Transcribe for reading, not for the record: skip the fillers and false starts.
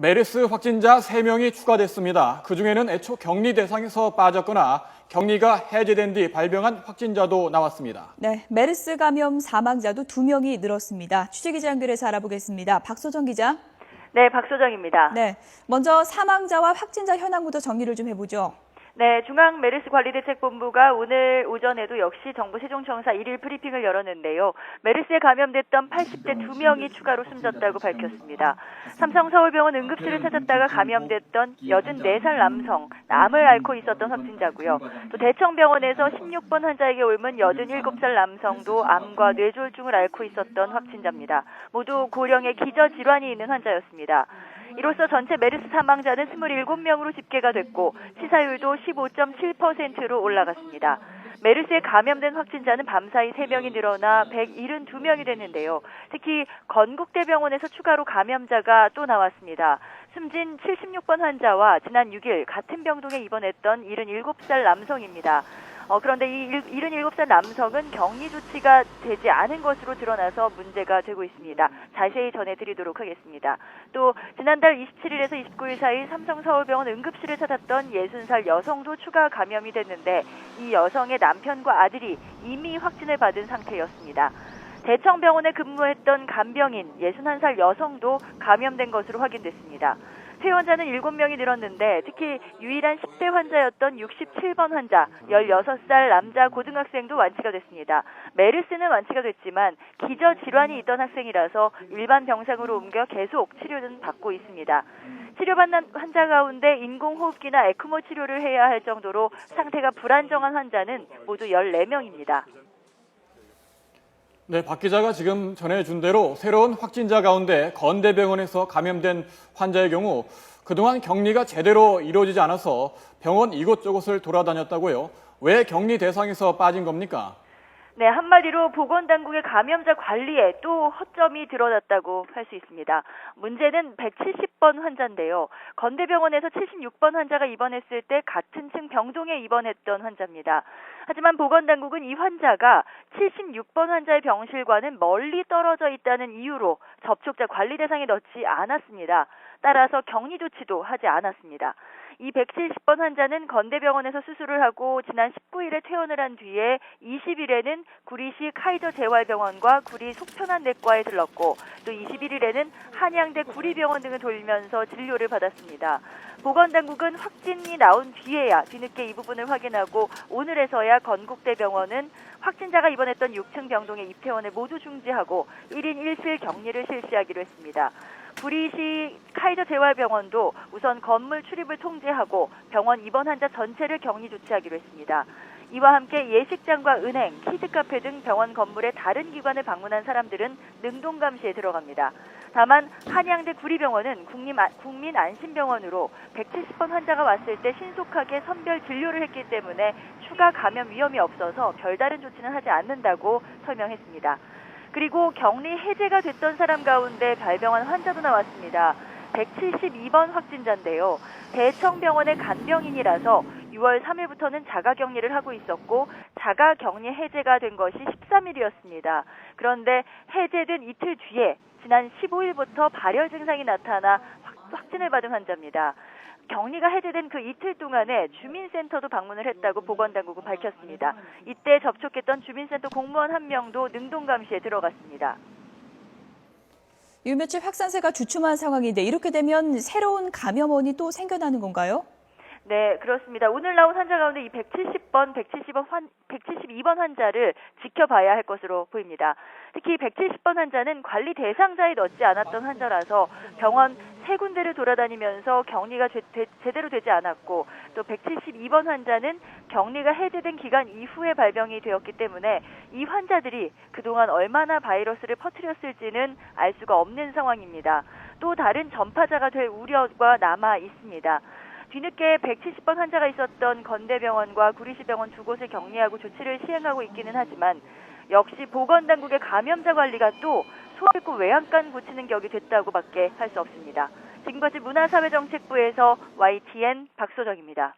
메르스 확진자 3명이 추가됐습니다. 그중에는 애초 격리 대상에서 빠졌거나 격리가 해제된 뒤 발병한 확진자도 나왔습니다. 네, 메르스 감염 사망자도 2명이 늘었습니다. 취재기자 연결해서 알아보겠습니다. 박소정 기자. 네, 박소정입니다. 네, 먼저 사망자와 확진자 현황부터 정리를 좀 해보죠. 네, 중앙메르스관리대책본부가 오늘 오전에도 역시 정부 세종청사 1일 브리핑을 열었는데요. 메르스에 감염됐던 80대 2명이 추가로 숨졌다고 밝혔습니다. 삼성서울병원 응급실을 찾았다가 감염됐던 84살 남성, 암을 앓고 있었던 확진자고요. 또 대청병원에서 16번 환자에게 옮은 87살 남성도 암과 뇌졸중을 앓고 있었던 확진자입니다. 모두 고령의 기저질환이 있는 환자였습니다. 이로써 전체 메르스 사망자는 27명으로 집계가 됐고 치사율도 15.7%로 올라갔습니다. 메르스에 감염된 확진자는 밤사이 3명이 늘어나 172명이 됐는데요. 특히 건국대병원에서 추가로 감염자가 또 나왔습니다. 숨진 76번 환자와 지난 6일 같은 병동에 입원했던 77살 남성입니다. 그런데 이 77살 남성은 격리 조치가 되지 않은 것으로 드러나서 문제가 되고 있습니다. 자세히 전해드리도록 하겠습니다. 또 지난달 27일에서 29일 사이 삼성서울병원 응급실을 찾았던 60살 여성도 추가 감염이 됐는데 이 여성의 남편과 아들이 이미 확진을 받은 상태였습니다. 대청병원에 근무했던 간병인 61살 여성도 감염된 것으로 확인됐습니다. 퇴원자는 7명이 늘었는데 특히 유일한 10대 환자였던 67번 환자, 16살 남자 고등학생도 완치가 됐습니다. 메르스는 완치가 됐지만 기저질환이 있던 학생이라서 일반 병상으로 옮겨 계속 치료는 받고 있습니다. 치료받는 환자 가운데 인공호흡기나 에크모 치료를 해야 할 정도로 상태가 불안정한 환자는 모두 14명입니다. 네, 박 기자가 지금 전해준 대로 새로운 확진자 가운데 건대병원에서 감염된 환자의 경우 그동안 격리가 제대로 이루어지지 않아서 병원 이곳저곳을 돌아다녔다고요. 왜 격리 대상에서 빠진 겁니까? 네, 한마디로 보건당국의 감염자 관리에 또 허점이 드러났다고 할 수 있습니다. 문제는 170번 환자인데요. 건대병원에서 76번 환자가 입원했을 때 같은 층 병동에 입원했던 환자입니다. 하지만 보건당국은 이 환자가 76번 환자의 병실과는 멀리 떨어져 있다는 이유로 접촉자 관리 대상에 넣지 않았습니다. 따라서 격리 조치도 하지 않았습니다. 이 170번 환자는 건대병원에서 수술을 하고 지난 19일에 퇴원을 한 뒤에 20일에는 구리시 카이저 재활병원과 구리 속편환내과에 들렀고 또 21일에는 한양대 구리병원 등을 돌면서 진료를 받았습니다. 보건당국은 확진이 나온 뒤에야 뒤늦게 이 부분을 확인하고 오늘에서야 건국대병원은 확진자가 입원했던 6층 병동의 입퇴원을 모두 중지하고 1인 1실 격리를 실시하기로 했습니다. 구리시 카이저 재활병원도 우선 건물 출입을 통제하고 병원 입원 환자 전체를 격리 조치하기로 했습니다. 이와 함께 예식장과 은행, 키즈카페 등 병원 건물의 다른 기관을 방문한 사람들은 능동감시에 들어갑니다. 다만 한양대 구리병원은 국민안심병원으로 170번 환자가 왔을 때 신속하게 선별 진료를 했기 때문에 추가 감염 위험이 없어서 별다른 조치는 하지 않는다고 설명했습니다. 그리고 격리 해제가 됐던 사람 가운데 발병한 환자도 나왔습니다. 172번 확진자인데요. 대청병원의 간병인이라서 6월 3일부터는 자가격리를 하고 있었고 자가격리 해제가 된 것이 13일이었습니다. 그런데 해제된 이틀 뒤에 지난 15일부터 발열 증상이 나타나 확진을 받은 환자입니다. 격리가 해제된 그 이틀 동안에 주민센터도 방문을 했다고 보건당국은 밝혔습니다. 이때 접촉했던 주민센터 공무원 1명도 능동감시에 들어갔습니다. 요 며칠 확산세가 주춤한 상황인데 이렇게 되면 새로운 감염원이 또 생겨나는 건가요? 네, 그렇습니다. 오늘 나온 환자 가운데 이 172번 환자를 지켜봐야 할 것으로 보입니다. 특히 170번 환자는 관리 대상자에 넣지 않았던 환자라서 병원 3군데를 돌아다니면서 격리가 제대로 되지 않았고 또 172번 환자는 격리가 해제된 기간 이후에 발병이 되었기 때문에 이 환자들이 그동안 얼마나 바이러스를 퍼뜨렸을지는 알 수가 없는 상황입니다. 또 다른 전파자가 될 우려가 남아 있습니다. 뒤늦게 170번 환자가 있었던 건대병원과 구리시병원 2곳을 격리하고 조치를 시행하고 있기는 하지만 역시 보건당국의 감염자 관리가 또 소잃고 외양간 고치는 격이 됐다고밖에 할 수 없습니다. 지금까지 문화사회정책부에서 YTN 박소정입니다.